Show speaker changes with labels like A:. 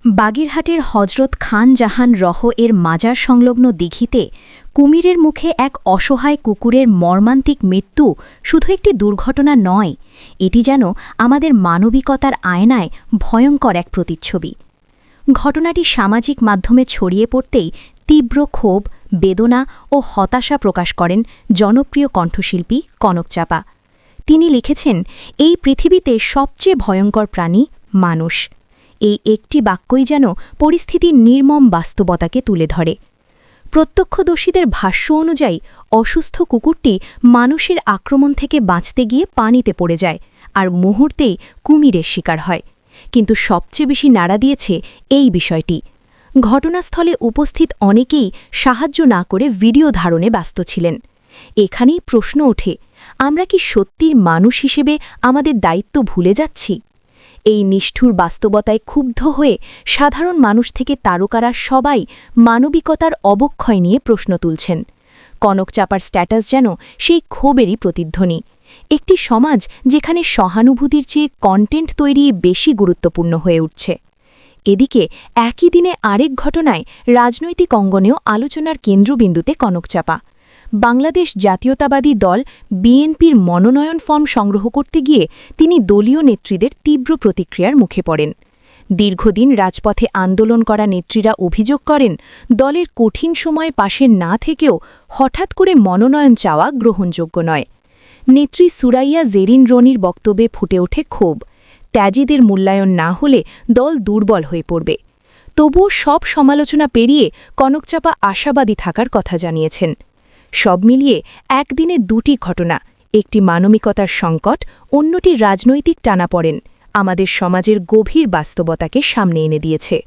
A: বাগেরহাটের হজরত খান জাহান রহ এর মাজার সংলগ্ন দিঘিতে কুমিরের মুখে এক অসহায় কুকুরের মর্মান্তিক মৃত্যু শুধু একটি দুর্ঘটনা নয়, এটি যেন আমাদের মানবিকতার আয়নায় ভয়ঙ্কর এক প্রতিচ্ছবি। ঘটনাটি সামাজিক মাধ্যমে ছড়িয়ে পড়তেই তীব্র ক্ষোভ, বেদনা ও হতাশা প্রকাশ করেন জনপ্রিয় কণ্ঠশিল্পী কনক চাপা। তিনি লিখেছেন, এই পৃথিবীতে সবচেয়ে ভয়ঙ্কর প্রাণী মানুষ। এই একটি বাক্যই যেন পরিস্থিতির নির্মম বাস্তবতাকে তুলে ধরে। প্রত্যক্ষদর্শীদের ভাষ্য অনুযায়ী অসুস্থ কুকুরটি মানুষের আক্রমণ থেকে বাঁচতে গিয়ে পানিতে পড়ে যায় আর মুহূর্তেই কুমিরের শিকার হয়। কিন্তু সবচেয়ে বেশি নাড়া দিয়েছে এই বিষয়টি, ঘটনাস্থলে উপস্থিত অনেকেই সাহায্য না করে ভিডিও ধারণে ব্যস্ত ছিলেন। এখানেই প্রশ্ন ওঠে, আমরা কি সত্যির মানুষ হিসেবে আমাদের দায়িত্ব ভুলে যাচ্ছি? এই নিষ্ঠুর বাস্তবতায় ক্ষুব্ধ হয়ে সাধারণ মানুষ থেকে তারকারা সবাই মানবিকতার অবক্ষয় নিয়ে প্রশ্ন তুলছেন। কনক চাপার স্ট্যাটাস যেন সেই ক্ষোভেরই প্রতিধ্বনি। একটি সমাজ যেখানে সহানুভূতির চেয়ে কন্টেন্ট তৈরি বেশি গুরুত্বপূর্ণ হয়ে উঠছে। এদিকে একই দিনে আরেক ঘটনায় রাজনৈতিক অঙ্গনেও আলোচনার কেন্দ্রবিন্দুতে কনক চাপা। বাংলাদেশ জাতীয়তাবাদী দল বিএনপির মনোনয়ন ফর্ম সংগ্রহ করতে গিয়ে তিনি দলীয় নেত্রীদের তীব্র প্রতিক্রিয়ার মুখে পড়েন। দীর্ঘদিন রাজপথে আন্দোলন করা নেত্রীরা অভিযোগ করেন, দলের কঠিন সময়ে পাশে না থেকেও হঠাৎ করে মনোনয়ন চাওয়া গ্রহণযোগ্য নয়। নেত্রী সুরাইয়া জেরিন রনির বক্তব্যে ফুটে ওঠে ক্ষোভ। ত্যাগীদের মূল্যায়ন না হলে দল দুর্বল হয়ে পড়বে। তবুও সব সমালোচনা পেরিয়ে কনক চাপা আশাবাদী থাকার কথা জানিয়েছেন। সব মিলিয়ে একদিনে দুটি ঘটনা, একটি মানবিকতার সংকট, অন্যটি রাজনৈতিক টানাপড়েন, আমাদের সমাজের গভীর বাস্তবতাকে সামনে এনে দিয়েছে।